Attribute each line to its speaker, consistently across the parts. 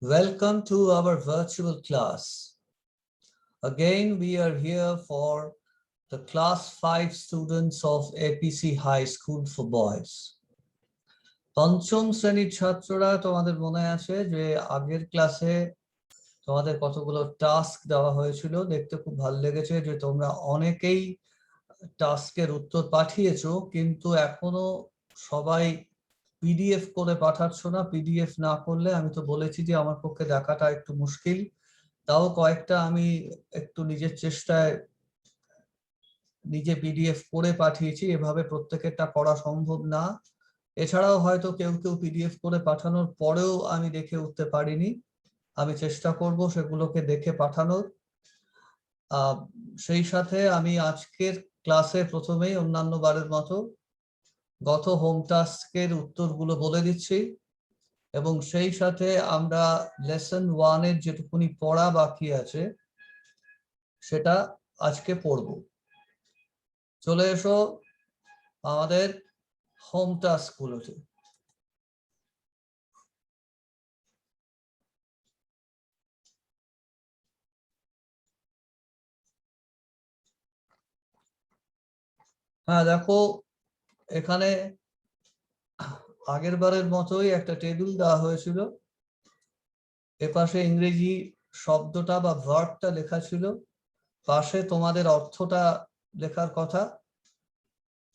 Speaker 1: Welcome to our virtual class. Again, we are here for the class 5 students of APC High School for Boys. পঞ্চম শ্রেণীর ছাত্ররা তোমাদের মনে আছে যে আগের ক্লাসে তোমাদের কতগুলো টাস্ক দেওয়া হয়েছিল। দেখতে খুব ভালো লেগেছে যে তোমরা অনেকেই টাস্কের উত্তর পাঠিয়েছো, কিন্তু এখনো সবাই পিডিএফ করে পাঠাচ্ছ না। পিডিএফ না করলে আমি তো বলেছি যে আমার পক্ষে দেখাটা একটু মুশকিল, তাও কয়েকটা আমি একটু নিজের চেষ্টায় নিজে পিডিএফ করে পাঠিয়েছি। এভাবে প্রত্যেকেরটা করা সম্ভব না। এছাড়াও হয়তো কেউ কেউ পিডিএফ করে পাঠানোর পরেও আমি দেখে উঠতে পারিনি। আমি চেষ্টা করব সেগুলোকে দেখে পাঠানোর। সেই সাথে আমি আজকের ক্লাসে প্রথমেই অন্যান্য বারের মতো গত হোম টাস্কের উত্তরগুলো বলে দিচ্ছি, এবং সেই সাথে আমরা লেসন 1 এর যেটুকুনি পড়া বাকি আছে সেটা আজকে পড়ব। চলে এসো আমাদের হোম টাস্ক গুলোতে। হ্যাঁ, দেখো এখানে আগের বারের মতোই একটা টেবিল দেওয়া হয়েছিল। এপাশে ইংরেজি শব্দটা বা ভার্বটা লেখা ছিল, পাশে তোমাদের অর্থটা লেখার কথা।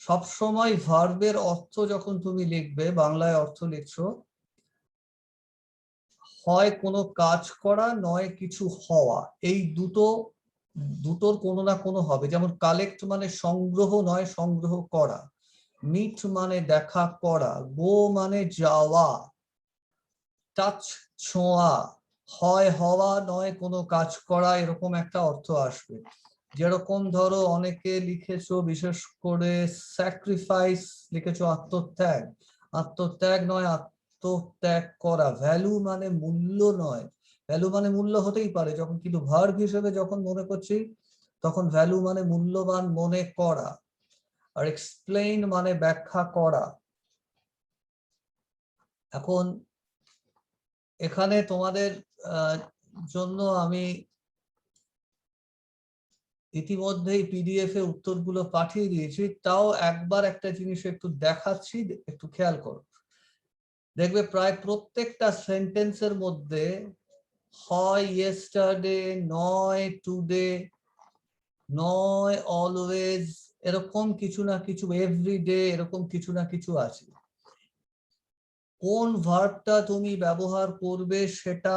Speaker 1: সবসময় ভার্বের অর্থ যখন তুমি লিখবে, বাংলায় অর্থ লিখছো, হয় কোনো কাজ করা নয় কিছু হওয়া, এই দুটোর কোনো না কোনো হবে। যেমন কালেক্ট মানে সংগ্রহ নয় সংগ্রহ করা, মিট মানে দেখা করা, গো মানে যাওয়া, টাচ ছোঁয়া, হয় হওয়া নয় কোনো কাজ করা, এরকম একটা অর্থ আসবে। যেরকম ধরো অনেকে লিখেছো, বিশেষ করে স্যাক্রিফাইস লিখেছো আত্মত্যাগ, আত্মত্যাগ নয় আত্মত্যাগ করা। ভ্যালু মানে মূল্য নয়, ভ্যালু মানে মূল্য হতেই পারে যখন, কিন্তু ভার্ব হিসেবে যখন মনে করছি তখন ভ্যালু মানে মূল্যবান মনে করা। আর এক্সপ্লেইন মানে ব্যাখ্যা করা। এখন এখানে তোমাদের জন্য আমি ইতিমধ্যেই পিডিএফ এ উত্তরগুলো পাঠিয়ে দিয়েছি, তাও একবার একটা জিনিস একটু দেখাচ্ছি, একটু খেয়াল করো। দেখবে প্রায় প্রত্যেকটা সেন্টেন্সের মধ্যে হয় ইয়েস্টারডে, নয় টুডে, নয় অলওয়েজ, এরকম কিছু না কিছু, এভরিডে, এরকম কিছু না কিছু আছে। কোন ভার্বটা তুমি ব্যবহার করবে সেটা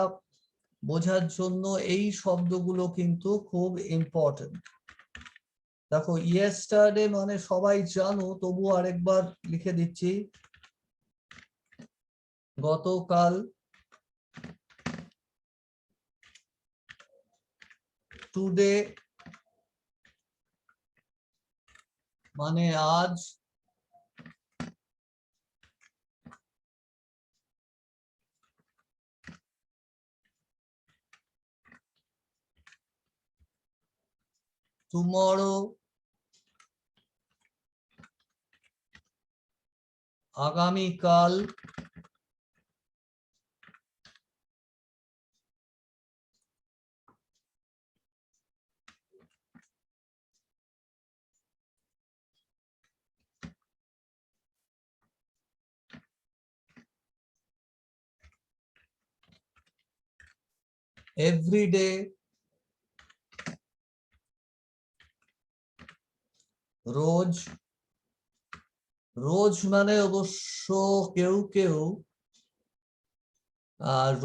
Speaker 1: বোঝার জন্য এই শব্দগুলো কিন্তু খুব ইম্পর্টেন্ট। দেখো ইয়েস্টারডে মানে সবাই জানো, তবু আরেকবার লিখে দিচ্ছি, গতকাল। টুডে মানে আজ। টুমরো আগামীকাল। এভরিডে, রোজ। রোজ মানে অবশ্য কেউ কেউ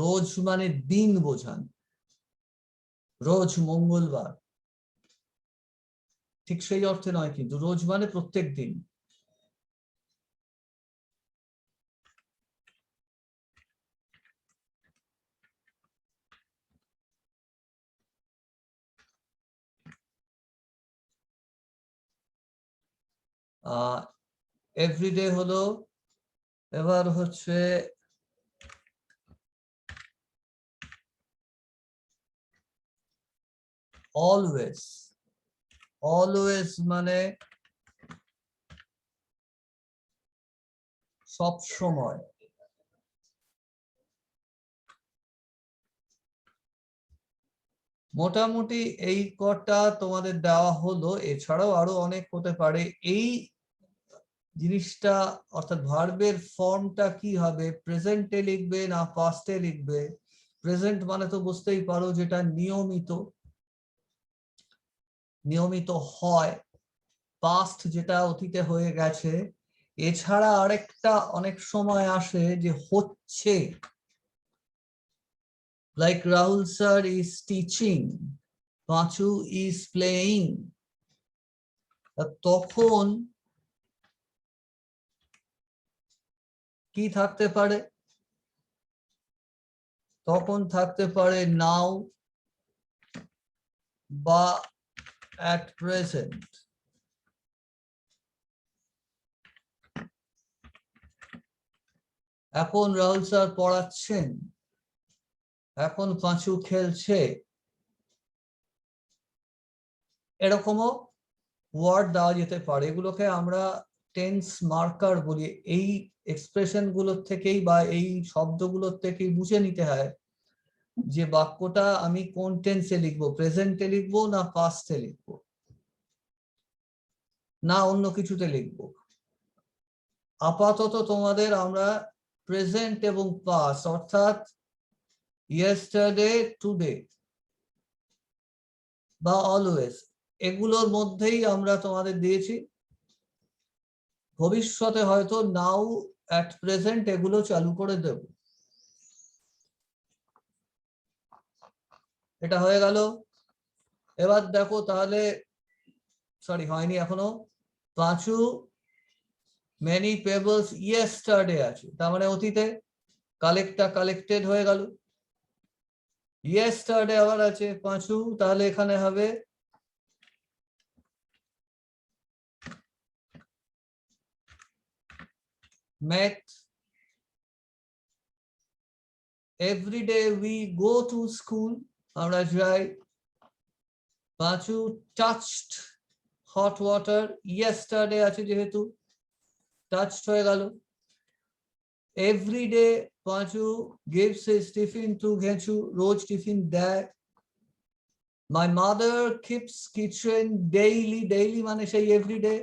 Speaker 1: রোজ মানে দিন বোঝান, রোজ মঙ্গলবার, ঠিক সেই অর্থে নয়, কিন্তু রোজ মানে প্রত্যেক দিন। এভরিডে হলো, এবার হচ্ছে অলওয়েজ। অলওয়েজ মানে সব সময়। মোটামুটি এই কটা তোমাদের দেওয়া হলো, এছাড়াও আরো অনেক হতে পারে। এই জিনিসটা অর্থাৎ ভার্বের ফর্মটা কি হবে, প্রেজেন্টে লিখবে না পাস্টে লিখবে? প্রেজেন্ট মানে তো বুঝতেই পারো যেটা নিয়মিত নিয়মিত হয়, পাস্ট যেটা অতীতে হয়ে গেছে। এছাড়া আরেকটা অনেক সময় আসে যে হচ্ছে, like Rahul sir is teaching, Panchu is playing, তখন কি থাকতে পারে? তখন থাকতে পারে নাও বা at present। এখন রাহুল স্যার পড়াচ্ছেন, এখন পাঁচু খেলছে, এরকমও ওয়ার্ড দেওয়া যেতে পারে। এগুলোকে আমরা টেন্স মার্কার বলি। এই এক্সপ্রেশন গুলোর থেকেই বা এই শব্দগুলোর থেকেই বুঝে নিতে হয় যে বাক্যটা আমি কোন টেন্সে লিখবো, প্রেজেন্টে লিখবো না পাস্টে লিখবো না অন্য কিছুতে লিখবো। আপাতত তোমাদের আমরা প্রেজেন্ট এবং পাস্ট অর্থাৎ ইয়েস্টারডে, টুডে বা অলওয়েজ, এগুলোর মধ্যেই আমরা তোমাদের দিয়েছি। ভবিষ্যতে হয়তো নাও, অ্যাট প্রেজেন্ট এগুলো চালু করে দেব। এটা হয়ে গেল। এবার দেখো তাহলে, সরি হয়নি এখনো। পাঁচু মেনি পেবলস ইয়েস্টারডে আছে, তার মানে অতীতে, কালেক্টটা কালেক্টেড হয়ে গেল। ইয়েস্টারডে আবার আছে পাঁচু, তাহলে এখানে হবে met, every day we go to school, আমরা যাই। Panchu touched hot water, yesterday আছে যেহেতু টাচড হয়ে গেল। Every day Panchu gives his tiffin to Ghechu, রোজ টিফিন দেয়। My mother keeps kitchen daily, daily মানে সেই everyday.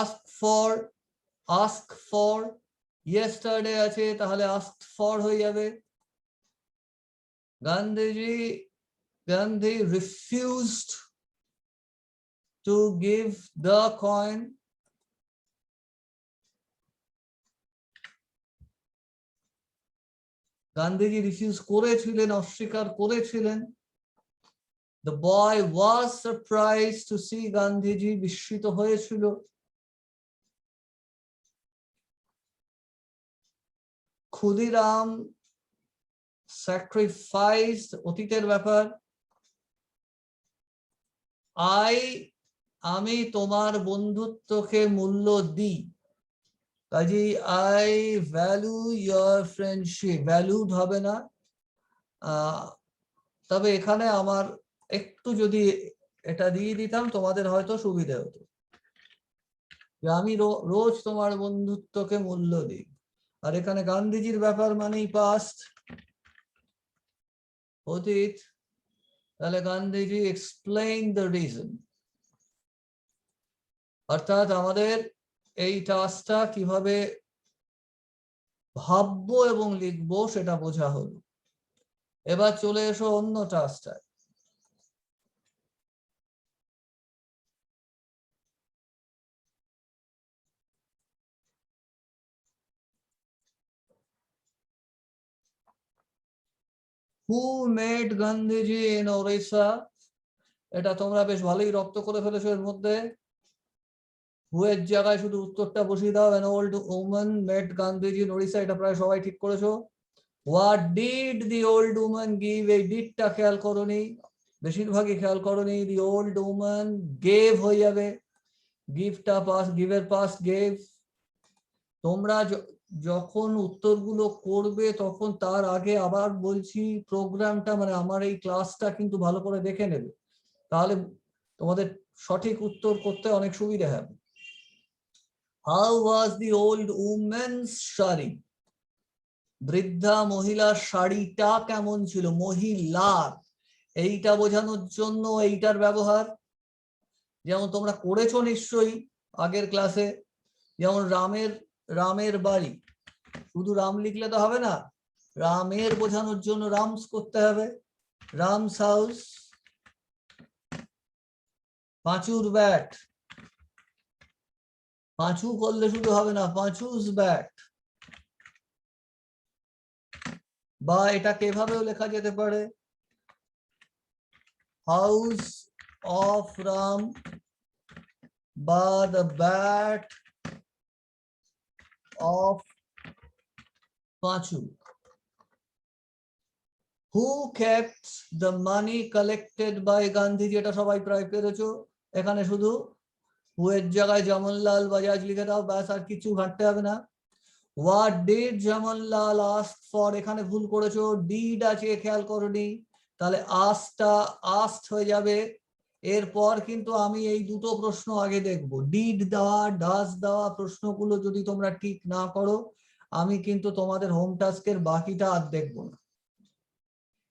Speaker 1: ask for, ask for yesterday আছে, তাহলে asked for হয়ে যাবে। Gandhi refused to give the coin, Gandhiji refuse করেছিলেন, অস্বীকার করেছিলেন। The boy was surprised to see Gandhiji বিস্মিত হয়েছিল। ক্ষুদিরাম sacrificed অতীতের ব্যাপার। আমি তোমার বন্ধুত্বকে মূল্য দিই, কাজে I value your friendship, valued হবে না। তবে এখানে আমার একটু যদি এটা দিয়ে দিতাম তোমাদের হয়তো সুবিধা হতো, যে আমি রোজ তোমার বন্ধুত্বকে মূল্য দিই। আর এখানে গান্ধীজির ব্যাপার মানেই পাস্ট, অতীত, তাহলে গান্ধীজি এক্সপ্লেইন দ্য রিজন। অর্থাৎ আমাদের এই টাস্কটা কিভাবে ভাববো এবং লিখবো সেটা বোঝা হলো। এবার চলে এসো অন্য টাস্কটায়। Who made Gandhiji in Odisha, এটা তোমরা বেশ ভালোই রপ্ত করে ফেলেছো। এর মধ্যে হু এর জায়গায় শুধু উত্তরটা বসিয়ে দাও, an old woman met Gandhiji in Odisha, এটা প্রায় সবাই ঠিক করেছো। What did the old woman give, এই ডিডটা খেয়াল করোনি, বেশিরভাগই খেয়াল করোনি। দি ওল্ড উম্যান গেভ হয়ে যাবে, গিভটা পাস্ট, গিভের পাস্ট গেভ। তোমরা যখন উত্তরগুলো করবে তখন তার আগে আবার বলছি প্রোগ্রামটা মানে আমার এই ক্লাসটা কিন্তু ভালো করে দেখে নেবে, তাহলে তোমাদের সঠিক উত্তর করতে অনেক সুবিধা হবে। How was the old woman's sari? বৃদ্ধা মহিলার শাড়িটা কেমন ছিল? মহিলার, এইটা বোঝানোর জন্য এইটার ব্যবহার। যেমন তোমরা করেছো নিশ্চয়ই আগের ক্লাসে, যেমন রামের বাড়ি, শুধু রাম লিখলে তো হবে না, রামের বোঝানোর জন্য রামস করতে হবে, রামস হাউস। পাঁচুর ব্যাট, পাঁচু করলে শুধু হবে না, পাঁচুস ব্যাট। বা এটাকে এভাবেও লেখা যেতে পারে, হাউস অফ রাম বা the bat of Panchu. Who kept the money collected by Gandhiji, এটা সবাই প্রায় পেরেছো। এখানে শুধু হু এর জায়গায় জামনলাল বাজাজ লিখে দাও, ব্যাস, আর কিছু ঘাটতে হবে না। হোয়াট ডিড জামনলাল আস্ক ফর, এখানে ভুল করেছো, ডিড আছে খেয়াল করনি, তাহলে আস্ট হয়ে যাবে। এরপর কিন্তু আমি এই দুটো প্রশ্ন আগে দেখবো, ডিড দেওয়া ডাস দেওয়া প্রশ্নগুলো যদি তোমরা ঠিক না করো, আমি কিন্তু তোমাদের হোম টাস্কের বাকিটা আর দেখবো না।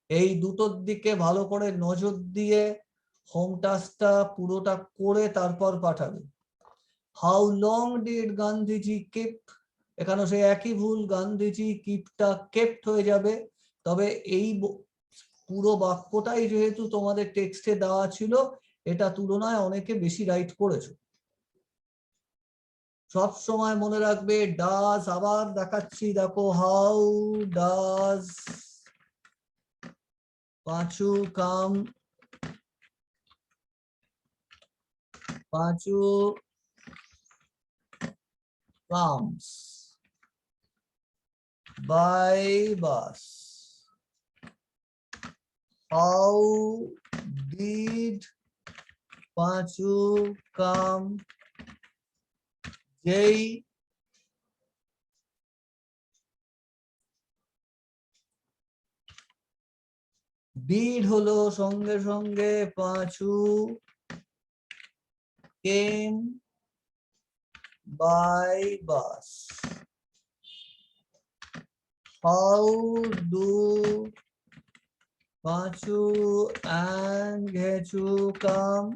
Speaker 1: এই দুটোর দিকে ভালো করে নজর দিয়ে হোম টাস্কটা পুরোটা করে তারপর পাঠাবে। How long did Gandhiji keep, এখানে সেই একই ভুল, গান্ধীজি কিপটা কেপ্ট হয়ে যাবে। তবে এই পুরো বাক্যটাই যেহেতু তোমাদের টেক্সটে দেওয়া ছিল, এটা তুলনায় অনেকে বেশি রাইট করেছো। সব সময় মনে রাখবে ডাজ, আবার দেখাচ্ছি দেখো, how does Panchu come, Panchu comes by bus. How did Panchu come? যেই did হলো সঙ্গে সঙ্গে Panchu came by bus. How do Panchu and Ghechu come?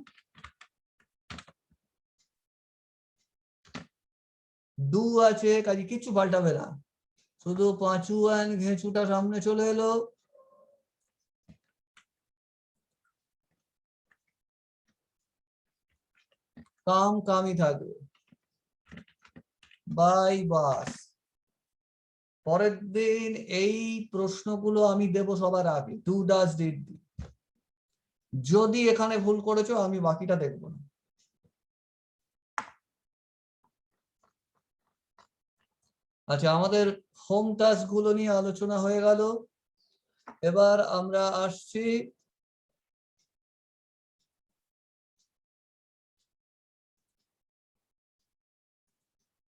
Speaker 1: Do আছে, কাজে কিছু পাল্টাবে না, শুধু পাঁচু and ঘেচুটা সামনে চলে এলো। কামই থাকবে, বাই বাস। পরের দিন এই প্রশ্নগুলো আমি দেব সবার আগে, ডু ডাজ ডিড। যদি এখানে ভুল করেছো আমি বাকিটা দেখব না। আচ্ছা, আমাদের হোম টাস্ক গুলো নিয়ে আলোচনা হয়ে গেল। এবার আমরা আসছি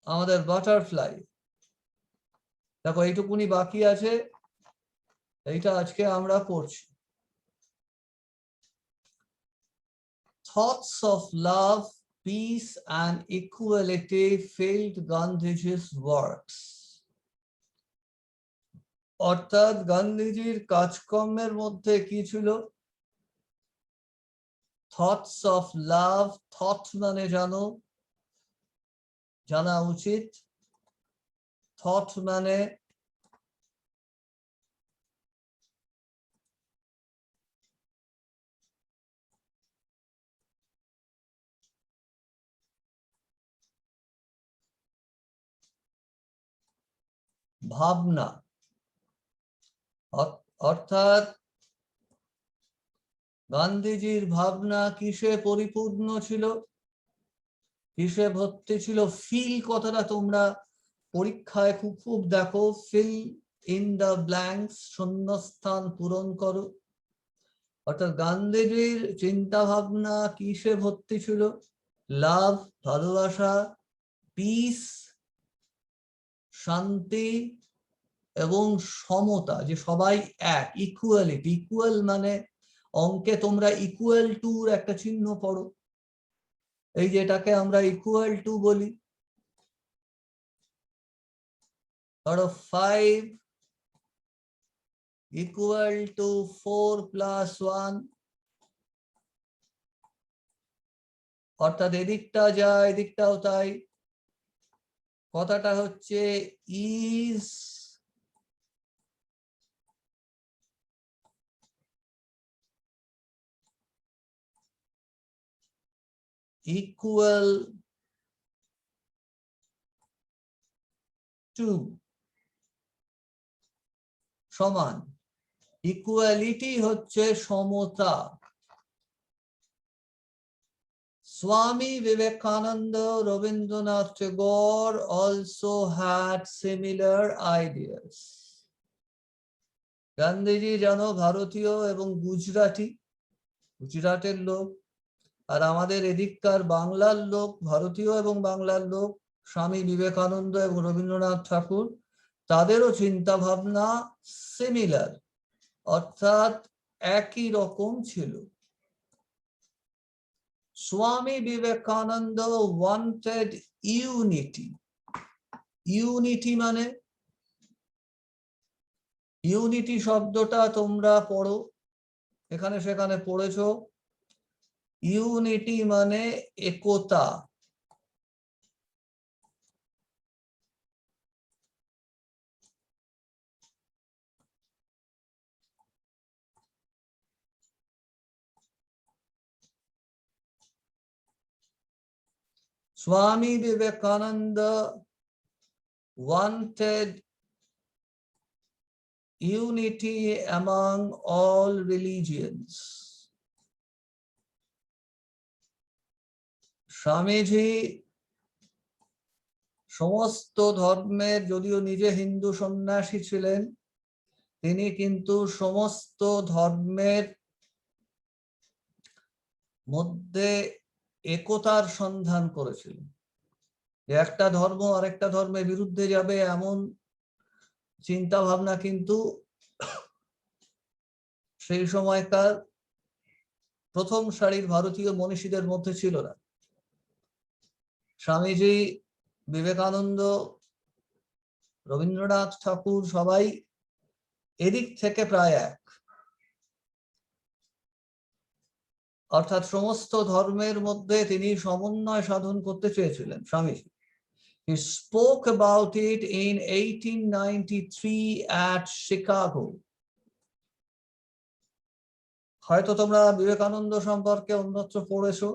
Speaker 1: আমাদের বাটারফ্লাই। দেখো এইটুকুনি বাকি আছে, এইটা আজকে আমরা পড়ছি। Thoughts of love, peace and equality filled Gandhiji's works. অর্থাৎ গান্ধীজির কাজকর্মের মধ্যে কি ছিল? থটস অফ লাভ, থট মানে জানা উচিত, থট মানে ভাবনা। অর্থাৎ গান্ধীজির ভাবনা কিসে পরিপূর্ণ ছিল, কিসে ভর্তি ছিল? ফিল কথাটা তোমরা পরীক্ষায় খুব দেখো, ফিল ইন দ্য ব্ল্যাঙ্কস, শূন্যস্থান পূরণ করো। অর্থাৎ গান্ধীজির চিন্তা ভাবনা কিসে ভর্তি ছিল? লাভ, ভালোবাসা, পিস, শান্তি, এবং সমতা, যে সবাই এক, ইকুয়ালিটি। ইকুয়াল মানে অঙ্কে তোমরা ইকুয়াল টুর একটা চিহ্ন পড়ো, এই যেটাকে আমরা ইকুয়াল টু বলি। ধরো 5 ইকুয়াল টু 4 প্লাস 1, অর্থাৎ এদিকটা যা এদিকটাও তাই। কথাটা হচ্ছে ইজ ইকুয়াল টু, সমান। ইকুয়ালিটি হচ্ছে সমতা। Swami Vivekananda, Rabindranath Tagore also had similar ideas. Gandhiji জানো ভারতীয় এবং গুজরাটি, গুজরাটের লোক, আর আমাদের এদিককার বাংলার লোক, ভারতীয় এবং বাংলার লোক, স্বামী বিবেকানন্দ এবং রবীন্দ্রনাথ ঠাকুর, তাদেরও চিন্তা ভাবনা সিমিলার, অর্থাৎ একই রকম ছিল। Swami Vivekananda wanted unity. Unity মানে, ইউনিটি শব্দটা তোমরা পড়ো, এখানে সেখানে পড়েছো। ইউনিটি মানে একতা। Swami Vivekananda wanted unity among all religions. Swamiji সমস্ত ধর্মের, যদিও নিজে হিন্দু সন্ন্যাসী ছিলেন, তিনি কিন্তু সমস্ত ধর্মের মধ্যে একতার সন্ধান করেছিলেন। একটা ধর্ম আরেকটা ধর্মের বিরুদ্ধে যাবে এমন চিন্তা ভাবনা কিন্তু সেই সময়কার প্রথম সারির ভারতীয় মনীষীদের মধ্যে ছিল না। স্বামীজি, বিবেকানন্দ, রবীন্দ্রনাথ ঠাকুর সবাই এদিক থেকে প্রায় এক, অর্থাৎ সমস্ত ধর্মের মধ্যে তিনি সমন্বয় সাধন করতে চেয়েছিলেন Swamiji. He spoke about it in 1893 at Chicago. হয়তো তোমরা বিবেকানন্দ সম্পর্কে অন্যত্র পড়েছো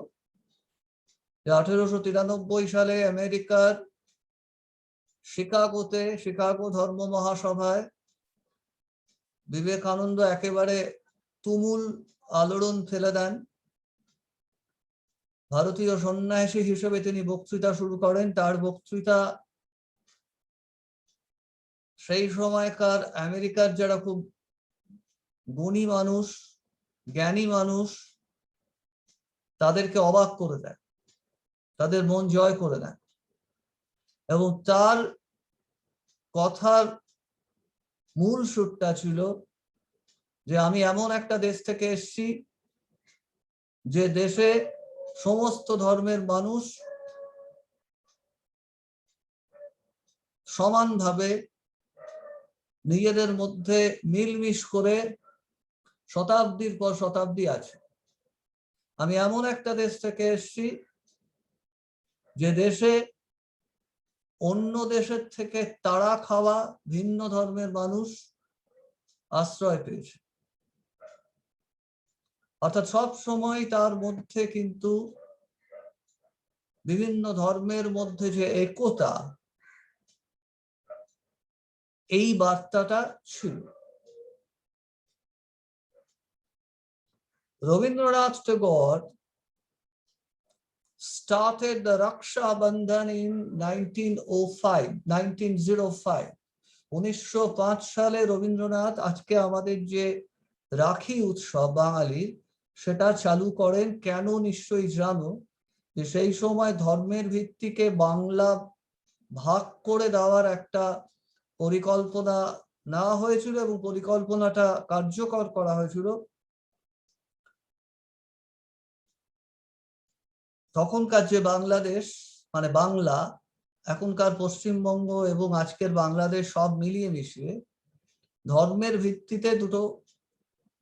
Speaker 1: যে 1893 সালে আমেরিকার শিকাগোতে, শিকাগো ধর্ম মহাসভায় বিবেকানন্দ একেবারে তুমুল আলোড়ন ফেলে দেন। ভারতীয় সন্ন্যাসী হিসেবে তিনি বক্তৃতা শুরু করেন। তার বক্তৃতা সেই সময়কার আমেরিকার যারা খুব গুণী মানুষ, জ্ঞানী মানুষ, তাদেরকে অবাক করে দেয়, তাদের মন জয় করে নেয়। এবং তার কথার মূল সুরটা ছিল যে আমি এমন একটা দেশ থেকে এসেছি যে দেশে সমস্ত ধর্মের মানুষ সমানভাবে নিজেদের মধ্যে মিলমিশ করে শতাব্দীর পর শতাব্দী আছে। আমি এমন একটা দেশ থেকে এসেছি যে দেশে অন্য দেশের থেকে তাড়া খাওয়া ভিন্ন ধর্মের মানুষ আশ্রয় পেয়েছে। অর্থাৎ সব সময় তার মধ্যে কিন্তু বিভিন্ন ধর্মের মধ্যে যে একতা, এই বার্তাটা ছিল। Rabindranath Tagore started the Raksha Bandhan in 1905. 1905 সালে রবীন্দ্রনাথ আজকে আমাদের যে রাখি উৎসব বাঙালির, সেটা চালু করেন। কেন নিশ্চয়ই জানো যে সেই সময় ধর্মের ভিত্তিকে বাংলা ভাগ করে দেওয়ার একটা পরিকল্পনা নেওয়া হয়েছিল এবং পরিকল্পনাটা কার্যকর করা হয়েছিল তখনকার যে বাংলাদেশ মানে বাংলা, এখনকার পশ্চিমবঙ্গ এবং আজকের বাংলাদেশ সব মিলিয়ে মিশিয়ে ধর্মের ভিত্তিতে দুটো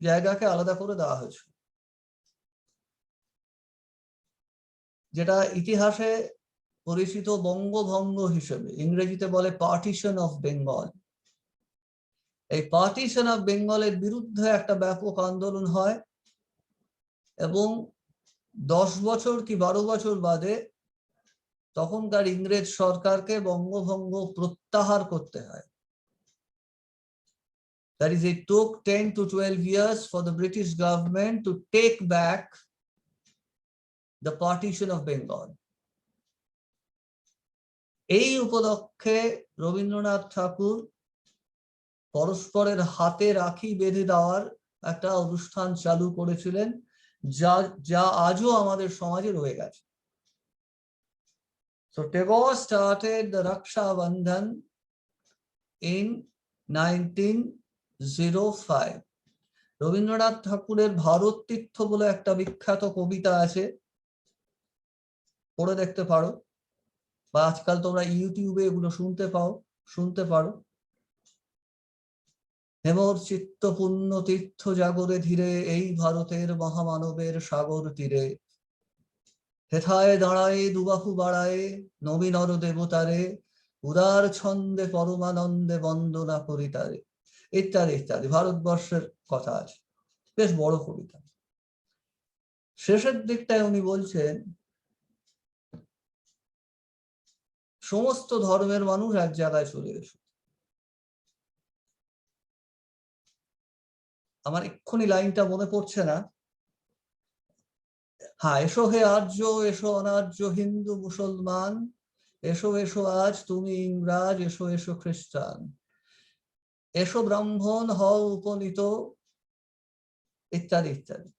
Speaker 1: জায়গাকে আলাদা করে দেওয়া হয়েছে, যেটা ইতিহাসে পরিচিত বঙ্গভঙ্গ হিসেবে, ইংরেজিতে বলে পার্টিশন অফ বেঙ্গল। এই পার্টিশন অফ বেঙ্গলের বিরুদ্ধে একটা ব্যাপক আন্দোলন হয় এবং 10 বছর কি 12 বছর বাদে তখনকার ইংরেজ সরকারকে বঙ্গভঙ্গ প্রত্যাহার করতে হয়। That is, it took 10 to 12 years for the British government to take back the partition of Bengal. এই উপলক্ষে রবীন্দ্রনাথ ঠাকুর পরস্পরের হাতে রাখি বেঁধে দেওয়ার একটা অনুষ্ঠান চালু করেছিলেন, যা আজও আমাদের সমাজে রয়ে গেছে। So Tagore started the Raksha Bandhan in 1905. Rabindranath ঠাকুরের ভারত তীর্থ বলে একটা বিখ্যাত কবিতা আছে, পড়ে দেখতে পারো, বা আজকাল তোমরা ইউটিউবে এগুলো শুনতে পারো। হেমর চিত্ত পুণ্য তীর্থ জাগরে ধীরে, এই ভারতের মহামানবের সাগর তীরে, হেথায় দাঁড়ায় দুবাহু বাড়ায় নবীনর দেবতারে, উদার ছন্দে পরমানন্দে বন্দনা করিতারে, ইত্যাদি ইত্যাদি। ভারতবর্ষের কথা আছে, বেশ বড় কবিতা। শেষের দিকটায় উনি বলছেন সমস্ত ধর্মের মানুষ এক জায়গায় চলে এসো। আমার এক্ষুনি লাইনটা মনে পড়ছে না। হ্যাঁ, এসো হে আর্য, এসো অনার্য হিন্দু মুসলমান, এসো এসো আজ তুমি ইংরাজ, এসো এসো খ্রিস্টান, এসো ব্রাহ্মণ হও উপনীত, ইত্যাদি ইত্যাদি।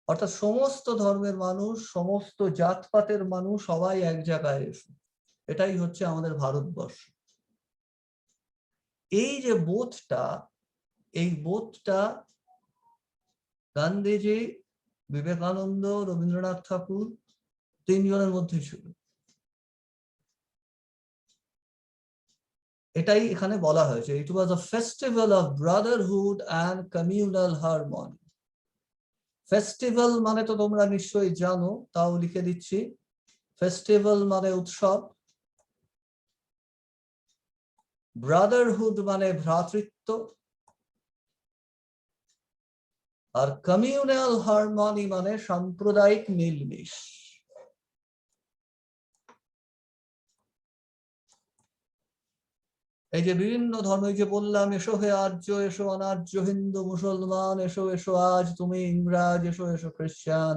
Speaker 1: অর্থাৎ সমস্ত ধর্মের মানুষ, সমস্ত জাতপাতের মানুষ সবাই এক জায়গায় এসো। এটাই হচ্ছে আমাদের ভারতবর্ষ। এই যে বোধটা, এই বোধটা গান্ধীজি, বিবেকানন্দ, রবীন্দ্রনাথ ঠাকুর তিনজনের মধ্যে ছিল। এটাই এখানে বলা হয়েছে, it was a festival of brotherhood and communal harmony. Festival মানে তো তোমরা নিশ্চয়ই জানো, তাও লিখে দিচ্ছি। ফেস্টিভ্যাল মানে উৎসব, ব্রাদারহুড মানে ভ্রাতৃত্ব, আর কমিউনাল হারমনি মানে সাম্প্রদায়িক মিলমিশ। এই যে বিভিন্ন ধর্ম, এই যে বললাম এসো হে আর্য, এসো অনার্য হিন্দু মুসলমান, এসো এসো আজ তুমি ইংরাজ, এসো এসো খ্রিস্টান,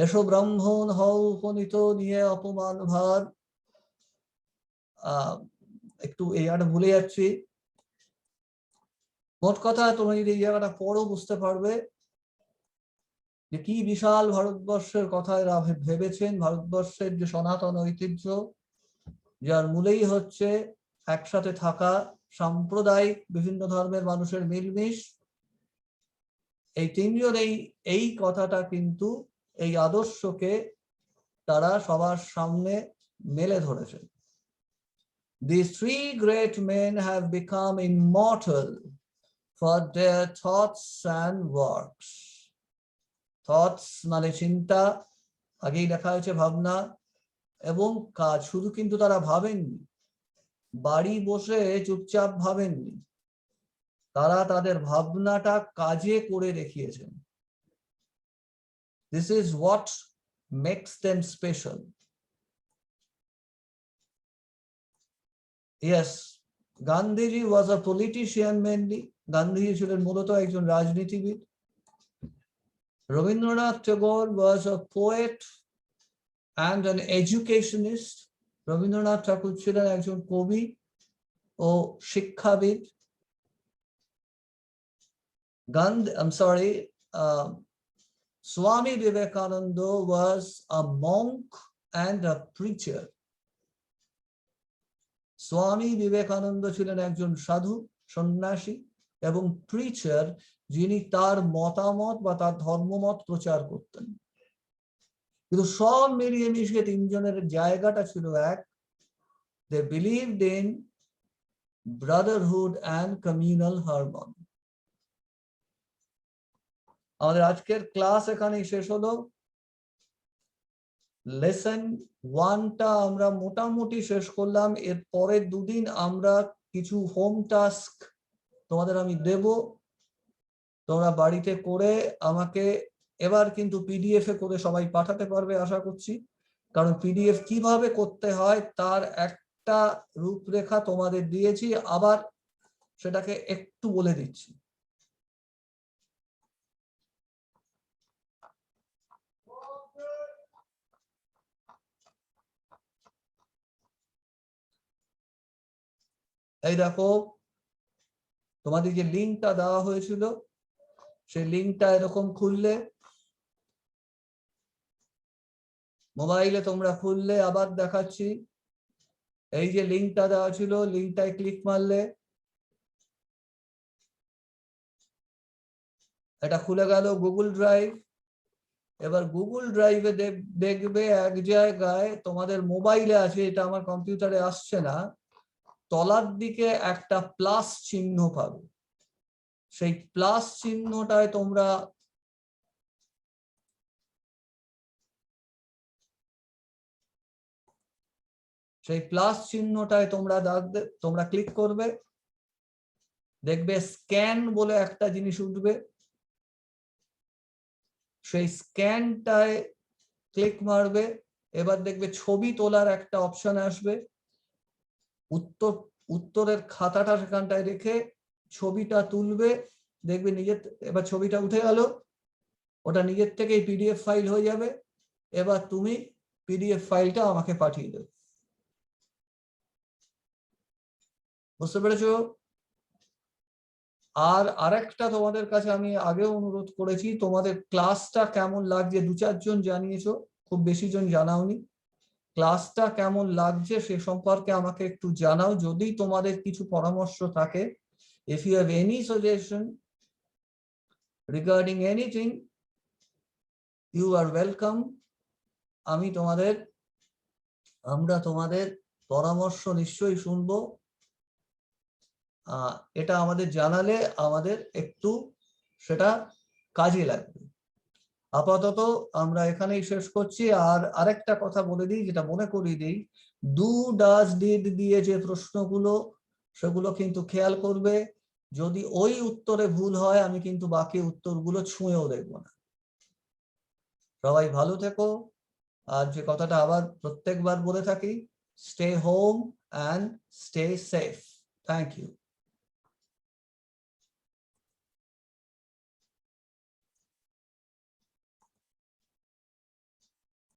Speaker 1: এসো ব্রাহ্মণ হও উপনীত, নিয়ে অপমান ভার। একটু এই জায়গাটা ভুলে যাচ্ছি। মোট কথা, তুমি যদি এই জায়গাটা পড়ো বুঝতে পারবে যে কি বিশাল ভারতবর্ষের কথা এরা ভেবেছেন। ভারতবর্ষের যে সনাতন ঐতিহ্য, যার মূলেই হচ্ছে একসাথে থাকা, সাম্প্রদায়িক বিভিন্ন ধর্মের মানুষের মিলমিশ, এই তিনজন এই কথাটা কিন্তু, এই আদর্শকে তারা সবার সামনে মেলে ধরেছেন। These three great men have become immortal for their thoughts and works. Thoughts মানে চিন্তা, আগেই লেখা হয়েছে ভাবনা, এবং কাজ। শুধু কিন্তু তারা ভাবেননি, বাড়ি বসে চুপচাপ ভাবেননি, তারা তাদের ভাবনাটা কাজে করে দেখিয়েছেন। This is what makes them special. Yes, Gandhiji was a politician mainly. Gandhiji ছিলেন মূলত একজন রাজনীতিবিদ। Rabindranath Tagore was a poet and an educationist. Rabindranath ঠাকুর ছিলেন একজন কবি ও শিক্ষাবিদ। Swami Vivekananda was a monk and a preacher. Swami Vivekananda ছিলেন একজন সাধু, সন্ন্যাসী এবং প্রিচার, যিনি তার মতামত বা তার ধর্মমত প্রচার করতেন। কিন্তু সব মিলিয়ে মিশিয়ে তিনজনের জায়গাটা ছিল এক। They believed in brotherhood and communal harmony. আমাদের আজকের ক্লাস এখানেই শেষ হলো। লেসন 1টা আমরা মোটামুটি শেষ করলাম। এর পরের দুদিন আমরা কিছু হোম টাস্ক তোমাদের আমি দেব, তোমরা বাড়িতে করে আমাকে এবার কিন্তু পিডিএফ এ করে সবাই পাঠাতে পারবে আশা করছি, কারণ পিডিএফ কিভাবে করতে হয় তার একটা রূপরেখা তোমাদের দিয়েছি, আবার সেটাকে একটু বলে দিচ্ছি। এই দেখো, তোমাদের যে লিঙ্কটা দেওয়া হয়েছিল সেই লিঙ্কটা এরকম খুললে, মোবাইলে তোমরা খুললে, আবার দেখাচ্ছি, এই যে লিঙ্কটা দেওয়া ছিল লিঙ্কটায় ক্লিক মারলে এটা খুলে গেল গুগল ড্রাইভ। এবার গুগল ড্রাইভে দেখবে এক জায়গায় তোমাদের মোবাইলে আছে, এটা আমার কম্পিউটারে আসছে না, তলার দিকে একটা প্লাস চিহ্ন পাবে। সেই প্লাস চিহ্নটায় তোমরা তোমরা ক্লিক করবে, দেখবে স্ক্যান বলে একটা জিনিস উঠবে, সেই স্ক্যানটায় ক্লিক মারবে। এবার দেখবে ছবি তোলার একটা অপশন আসবে, উত্তরের খাতাটা সেখানটায় রেখে ছবিটা তুলবে, দেখবে এবার ছবিটা উঠে গেল, ওটা নিজের থেকেই পিডিএফ ফাইল হয়ে যাবে। এবার তুমি পিডিএফ ফাইলটা আমাকে পাঠিয়ে দেবে। বুঝতে পেরেছো? আর আরেকটা তোমাদের কাছে আমি আগেও অনুরোধ করেছি, তোমাদের ক্লাসটা কেমন লাগছে, 2-4 জন জানিয়েছো, খুব বেশি জন জানাওনি। ক্লাসটা কেমন লাগছে সে সম্পর্কে আমাকে একটু জানাও। যদি তোমাদের কিছু পরামর্শ থাকে, if you have any suggestion regarding anything, you are welcome. আমরা তোমাদের পরামর্শ নিশ্চয়ই শুনবো। এটা আমাদের জানালে আমাদের একটু সেটা কাজে লাগবে। আপাতত আমরা এখানেই শেষ করছি। আর আরেকটা কথা বলে দিই, যেটা মনে করিয়ে দিই, ডু, ডাজ, ডিড দিয়ে যে প্রশ্নগুলো, সেগুলো কিন্তু খেয়াল করবে। যদি ওই উত্তরে ভুল হয় আমি কিন্তু বাকি উত্তরগুলো ছুঁয়েও দেখব না। সবাই ভালো থেকো। আর যে কথাটা আবার প্রত্যেকবার বলে থাকি, stay home and stay safe. Thank you.